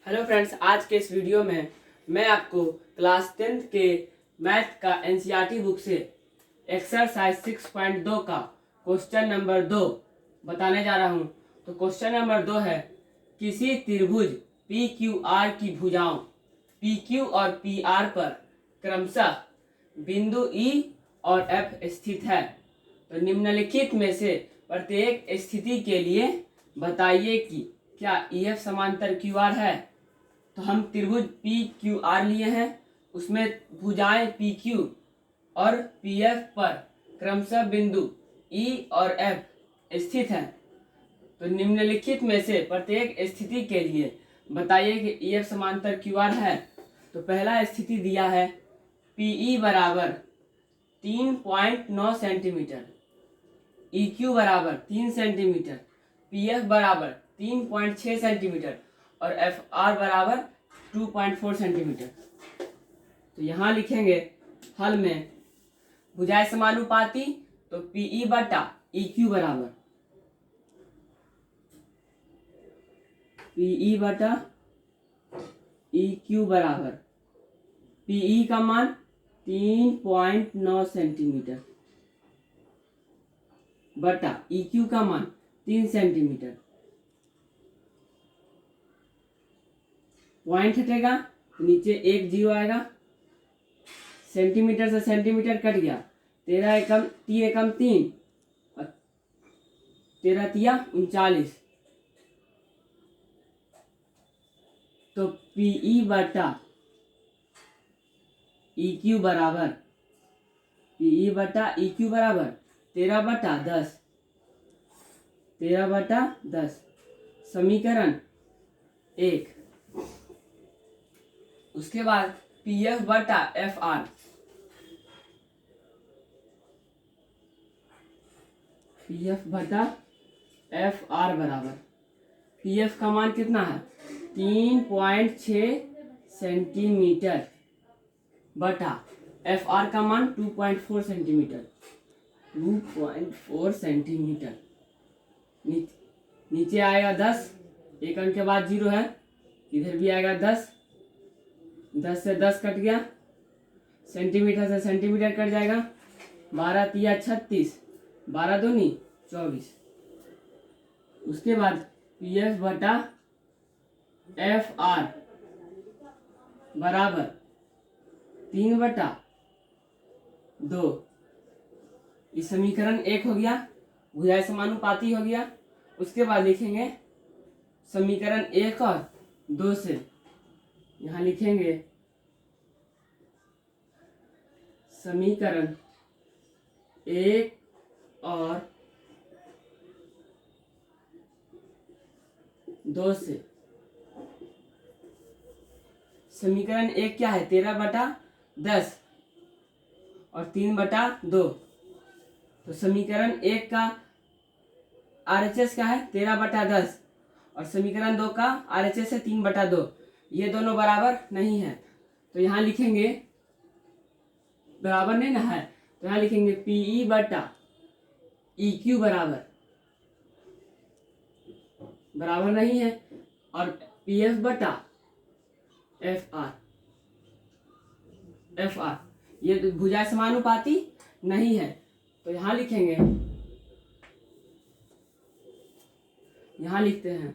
Hello friends, आज के इस वीडियो में मैं आपको क्लास 10th के मैथ का एनसीईआरटी बुक से एक्सरसाइज 6.2 का क्वेश्चन नंबर 2 बताने जा रहा हूं। तो क्वेश्चन नंबर 2 है, किसी त्रिभुज पी क्यू आर की भुजाओं पी क्यू और पी आर पर क्रमशः बिंदु ई और एफ स्थित है। तो निम्नलिखित में से प्रत्येक स्थिति के लिए बताइए कि क्या ई एफ समांतर क्यू आर है। तो हम त्रिभुज पी क्यू आर लिए हैं, उसमें भुजाएं पी क्यू और पी एफ पर क्रमशः बिंदु ई और एफ स्थित हैं। तो निम्नलिखित में से प्रत्येक स्थिति के लिए बताइए कि ई एफ समांतर क्यू आर है। तो पहला स्थिति दिया है पी ई बराबर 3.9 सेंटीमीटर, ई क्यू बराबर 3 सेंटीमीटर, पी एफ बराबर 3.6 सेंटीमीटर और एफ आर बराबर 2.4 सेंटीमीटर। तो यहाँ लिखेंगे हल में भुजाएं समानुपाती, तो पी ई बटा ई क्यू बराबर पी ई बटा ई क्यू बराबर पी ई का मान 3.9 सेंटीमीटर बटा ई क्यू का मान 3 सेंटीमीटर। पॉइंट हटेगा तो नीचे एक जीरो आएगा, सेंटीमीटर से सेंटीमीटर कट गया, 13 एकम 3 एकम 3 और 13 तिया 39। तो पी ई बटा ई क्यू बराबर पी ई बटा ई क्यू बराबर 13 बटा 10, 13 बटा 10 समीकरण 1। उसके बाद पी एफ बटा एफ आर, पी एफ बटा एफ आर बराबर पी एफ का मान कितना है 3.6 सेंटीमीटर बटा एफ आर का मान 2.4 सेंटीमीटर, 2.4 सेंटीमीटर। नीचे आएगा 10, एक अंक के बाद जीरो है, इधर भी आएगा 10, 10 से 10 कट गया, सेंटीमीटर से सेंटीमीटर कट जाएगा, 12 तिया 36, 12 दूनी 24। उसके बाद पी एफ बटा एफ आर बराबर 3 बटा 2। इस समीकरण 1 हो गया, भुजाएं समानुपाती हो गया। उसके बाद लिखेंगे समीकरण 1 और 2 से, यहाँ लिखेंगे समीकरण 1 और 2 से। समीकरण 1 क्या है 13 बटा 10 और 3 बटा 2। तो समीकरण 1 का RHS क्या है 13 बटा 10 और समीकरण 2 का RHS है 3 बटा 2। ये दोनों बराबर नहीं है, तो यहाँ लिखेंगे बराबर नहीं ना है, तो यहाँ लिखेंगे पी ई बटा ई क्यू बराबर नहीं है और पी एफ बटा एफ आर ये भुजाएं समानुपाती नहीं है। तो यहाँ लिखेंगे, यहाँ लिखते हैं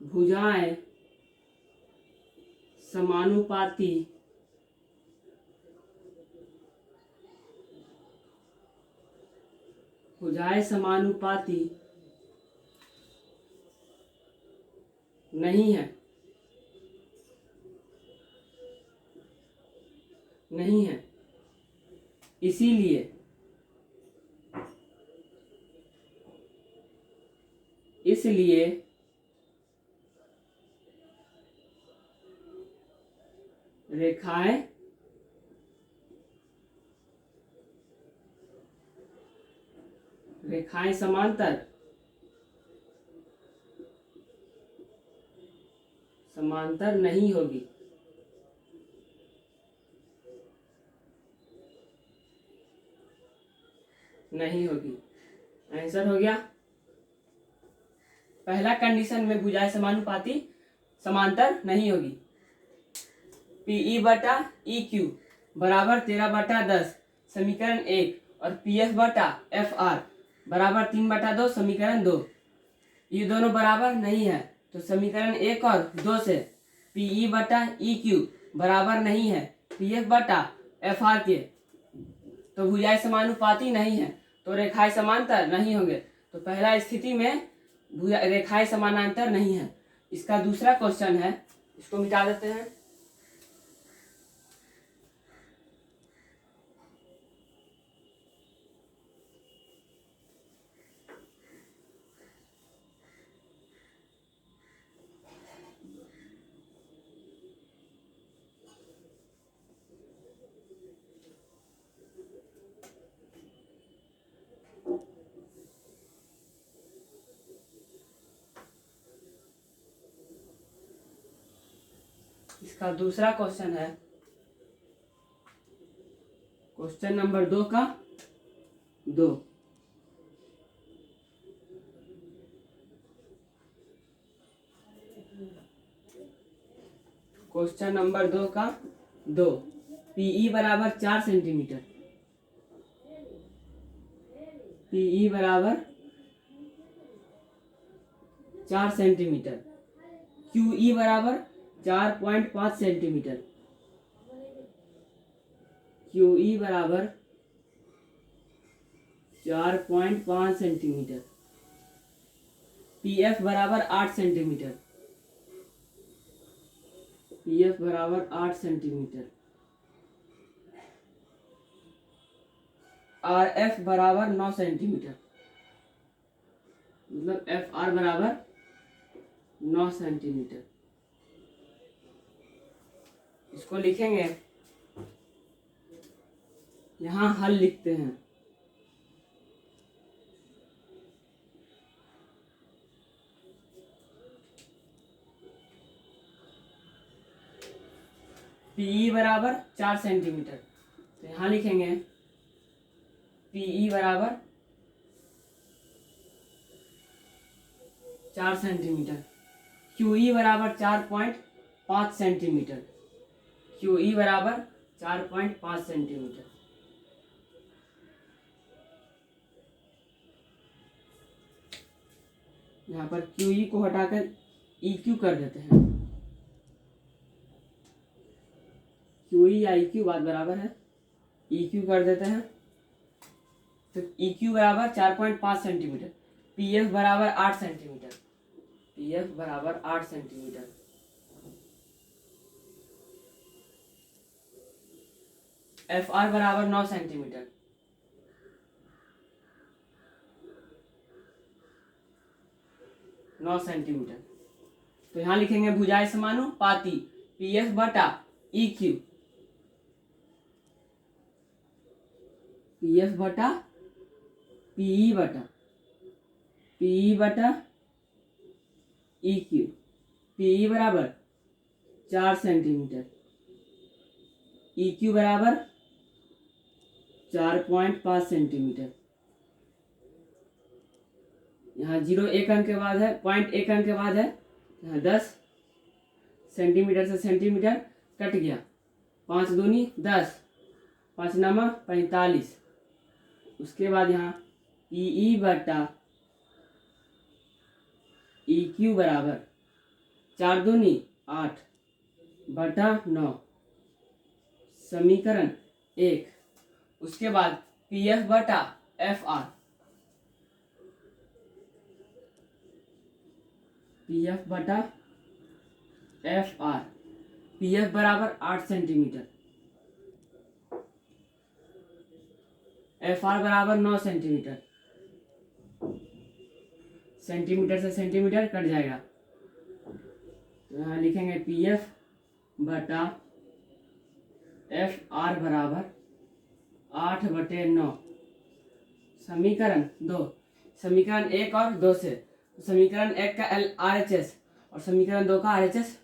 भुजाएं समानुपाती नहीं है, इसलिए रेखाएं समांतर नहीं होगी। नहीं होगी। आंसर हो गया। पहला कंडीशन में भुजाएं समानुपाती समांतर नहीं होगी। पीई बटा ई क्यू बराबर 13/10 समीकरण 1 और पीएफ बटा एफ आर बराबर 3/2 समीकरण 2, ये दोनों बराबर नहीं है। तो समीकरण 1 और 2 से पीई बटा ई क्यू बराबर नहीं है पीएफ बटा एफ आर के, तो भुजाएं समानुपाती नहीं है, तो रेखाएं समांतर नहीं होंगे। तो पहला स्थिति में रेखाएं समानांतर नहीं है। इसका दूसरा क्वेश्चन है, इसको मिटा देते हैं। इसका दूसरा क्वेश्चन है, क्वेश्चन नंबर 2 का 2। क्वेश्चन नंबर 2 का 2, पीई बराबर 4 सेंटीमीटर, पीई बराबर 4 सेंटीमीटर, क्यूई बराबर 4.5 सेंटीमीटर, क्यूई बराबर 4.5 सेंटीमीटर, पीएफ बराबर 8 सेंटीमीटर, पीएफ बराबर 8 सेंटीमीटर, आर एफ बराबर 9 सेंटीमीटर, मतलब एफ आर बराबर 9 सेंटीमीटर। इसको लिखेंगे, यहां हल लिखते हैं। पीई बराबर 4 सेंटीमीटर, तो यहां लिखेंगे पीई बराबर 4 सेंटीमीटर, क्यूई बराबर 4.5 सेंटीमीटर, क्यूई बराबर 4.5 सेंटीमीटर। यहाँ पर क्यूई को हटाकर ई क्यू कर देते हैं। क्यूई या ई क्यू बात बराबर है, ई क्यू कर देते हैं। तो ई क्यू बराबर 4.5 सेंटीमीटर, पी एफ बराबर 8 सेंटीमीटर, पी एफ बराबर 8 सेंटीमीटर, एफ आर बराबर 9 सेंटीमीटर, तो यहां लिखेंगे भुजाएं समानुपाती पी एफ बटा ई क्यू, पी एफ बटा पीई बटा पीई बटा ई क्यू, पीई बराबर 4 सेंटीमीटर, ई क्यू बराबर 4.5 सेंटीमीटर। यहाँ 0 1 अंक के बाद है, पॉइंट 1 अंक के बाद है, यहाँ 10 सेंटीमीटर से सेंटीमीटर कट गया, 5 दूनी 10, 5 नामा 45। उसके बाद यहाँ पीई बटा ई क्यू बराबर 4 दूनी 8 बटा 9 समीकरण 1। उसके बाद पी एफ बटा एफ आर, पी एफ बटा एफ आर, पी एफ बराबर 8 सेंटीमीटर, एफ आर बराबर 9 सेंटीमीटर, सेंटीमीटर से सेंटीमीटर कट जाएगा, तो यहाँ लिखेंगे पी एफ बटा एफ आर बराबर 8/9 समीकरण 2। समीकरण 1 और 2 से समीकरण 1 का एल आर एच एस और समीकरण 2 का आर एच एस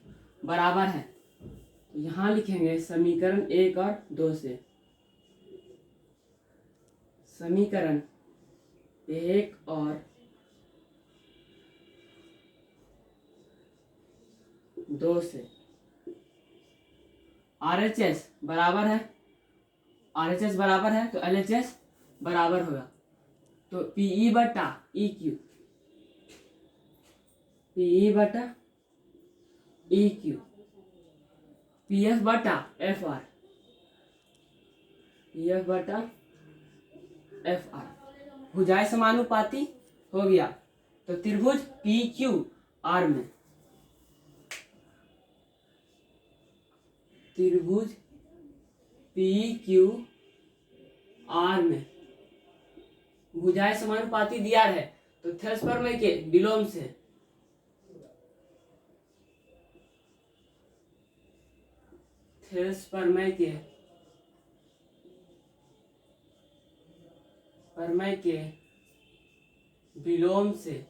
बराबर है, तो यहाँ लिखेंगे समीकरण 1 और 2 से समीकरण 1 और 2 से RHS बराबर है, RHS बराबर है तो LHS बराबर होगा। तो PE बटा EQ, PE बटा EQ, PF बटा FR, PF बटा FR भुजाएं समानुपाती हो गया। तो त्रिभुज PQR में, त्रिभुज PQR में भुजाएं समानुपाती दिया है तो थेल्स प्रमेय के विलोम से, थेल्स प्रमेय के विलोम से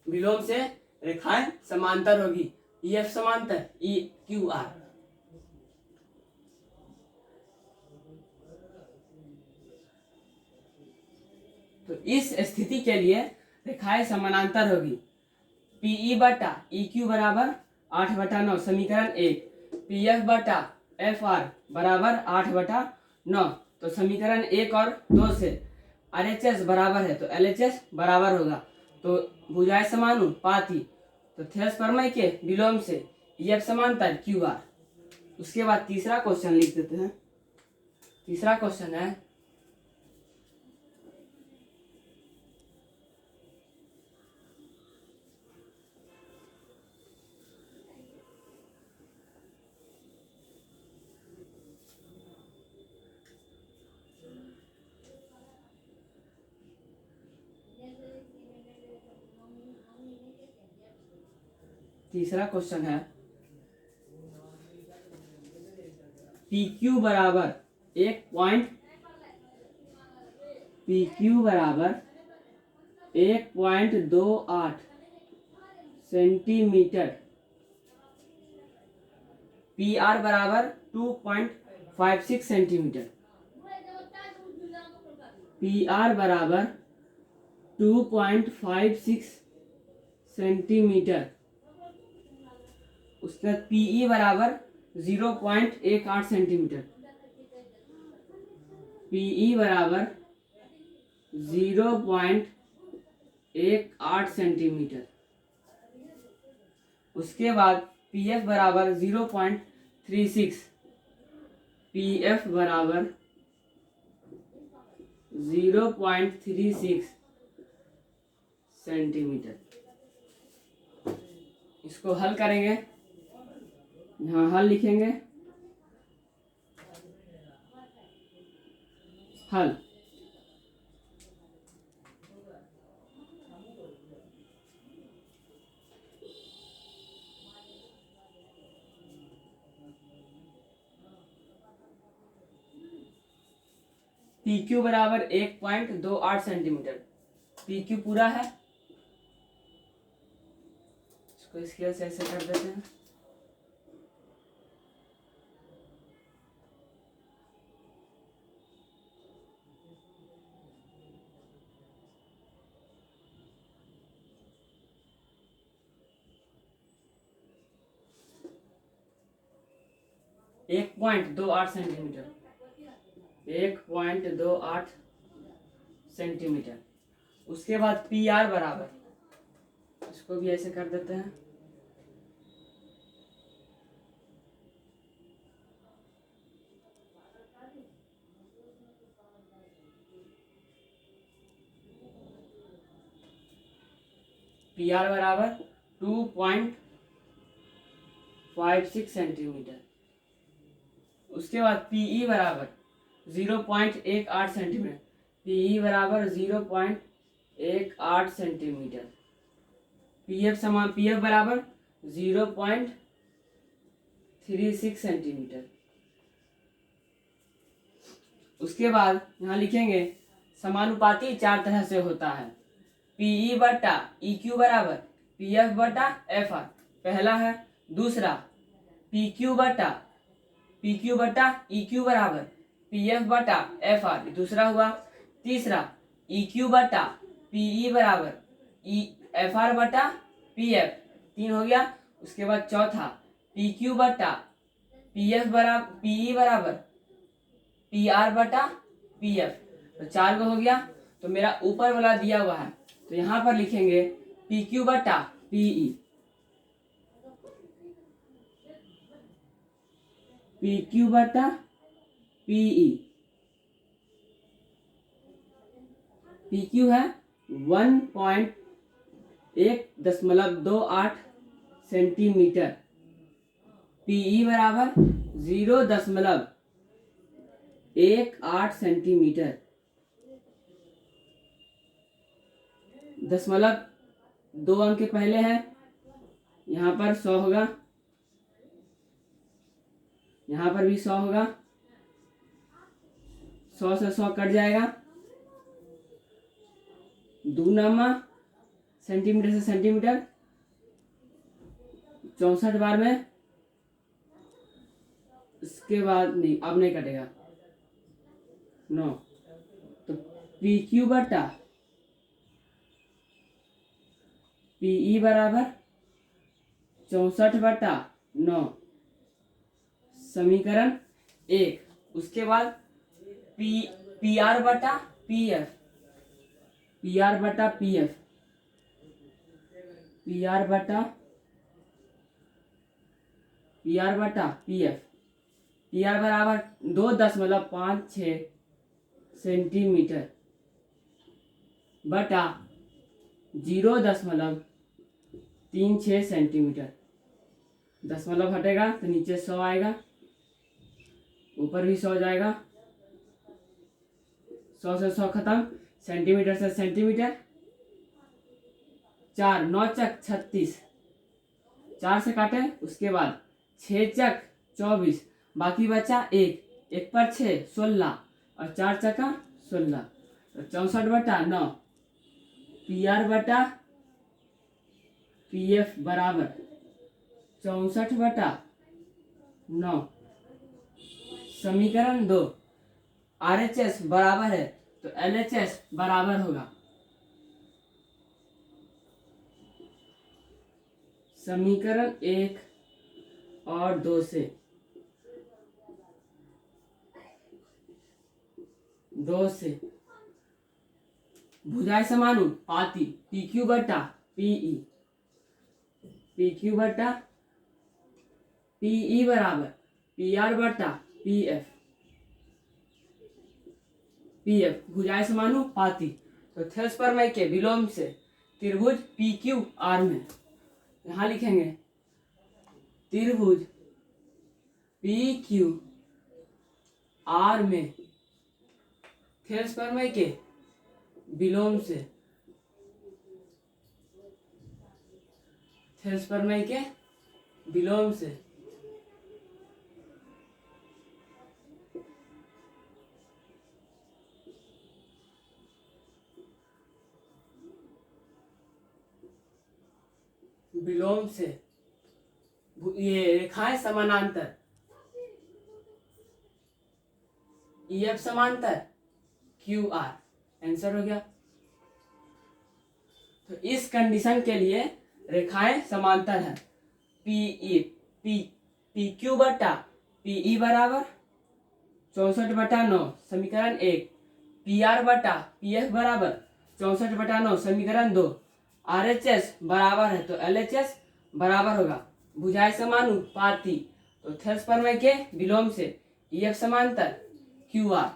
विलोम से रेखाएं समांतर होगी। EF समांतर EQR। तो इस स्थिति के लिए रेखाएं समानांतर होगी। PE बटा EQ बराबर 8/9 समीकरण 1, PF बटा FR बराबर 8/9। तो समीकरण 1 और 2 से RHS बराबर है तो LHS बराबर होगा। तो भुजाएं समानुपाती तो थेल्स प्रमेय के विलोम से EF समांतर QR। उसके बाद तीसरा क्वेश्चन लिख देते हैं। तीसरा क्वेश्चन है PQ बराबर 1.28 सेंटीमीटर, PR बराबर 2.56 सेंटीमीटर, PR बराबर 2.56 सेंटीमीटर। उसके बाद PE बराबर 0.18 सेंटीमीटर, PE बराबर 0.18 सेंटीमीटर। उसके बाद PF बराबर 0.36, PF बराबर 0.36 सेंटीमीटर। इसको हल करेंगे, यहाँ हल लिखेंगे। हल PQ बराबर 1.28 सेंटीमीटर, PQ पूरा है। इसको स्केल से ऐसे कर देते हैं। एक 1.28 सेंटीमीटर, 1.28 सेंटीमीटर। उसके बाद PR बराबर, इसको भी ऐसे कर देते हैं। PR बराबर 2.56 सेंटीमीटर। उसके बाद PE बराबर 0.18 सेंटीमीटर, PE बराबर 0.18 सेंटीमीटर। PF बराबर 0.36 सेंटीमीटर। उसके बाद यहाँ लिखेंगे समानुपाती 4 तरह से होता है। PE बटा EQ बराबर PF बटा FR, पहला है। दूसरा पी क्यू बटा ई क्यू बराबर पी एफ बटा एफ आर, दूसरा हुआ। तीसरा ई क्यू बटा पी ई बराबर ई एफ आर बटा पी एफ, 3 हो गया। उसके बाद चौथा पी क्यू बटा पी एफ बराबर पी ई बराबर पी आर बटा पी एफ, तो 4 हो गया। तो मेरा ऊपर वाला दिया हुआ है, तो यहाँ पर लिखेंगे पी क्यू बटा पी ई, पी क्यू बटा पी ई। पी क्यू है 1.128 सेंटीमीटर, पीई बराबर 0.18 सेंटीमीटर। दशमलव 2 अंक के पहले है, यहाँ पर 100 होगा, यहाँ पर भी 100 होगा, 100 से 100 कट जाएगा। 2 नामा सेंटीमीटर से सेंटीमीटर 64 बार में, इसके बाद नहीं, अब नहीं कटेगा 9। तो पी क्यू बटा पी ई बराबर 64 बटा 9, समीकरण 1। उसके बाद पी आर बटा पी एफ, पी आर बटा पी एफ, पी आर बटा पी एफ, पी आर बराबर 2.56 सेंटीमीटर बटा 0.36 सेंटीमीटर। दशमलव हटेगा तो नीचे 100 आएगा, ऊपर भी 100 जाएगा, 100 से 100 खत्म, सेंटीमीटर से सेंटीमीटर। 4 9 चक 36, 4 से काटे, उसके बाद 6 चक 24, बाकी बचा 1 पर 6 16 और 4 चका 16, तो 64 बटा 9, पी आर बटा पी एफ बराबर 64 बटा 9, समीकरण 2। RHS बराबर है तो LHS बराबर होगा समीकरण 1 और 2 से। 2 से भुजाएं समानुपाती पी क्यू बटा पी ई, पी क्यू बटा पी ई बराबर पी आर बटा पी एफ, पी एफ भुजाएं समानुपाती। तो थेल्सपरमय के विलोम से त्रिभुज पी क्यू आर में, यहाँ लिखेंगे त्रिभुज पी क्यू आर में थेल्सपरमय के विलोम से, थेल्सपरमय के विलोम से विलोम से ये रेखाएं समानांतर, EF समांतर QR, आंसर हो गया। तो इस कंडीशन के लिए रेखाएं समांतर है। पी क्यू बटा पी ई बराबर 64 बटा 9, समीकरण 1। पी आर बटा पी एफ बराबर 64 बटा 9, समीकरण 2। RHS बराबर है तो LHS बराबर होगा भुजाएं समानुपाती, तो थेल्सपरमय के विलोम से EF समांतर QR।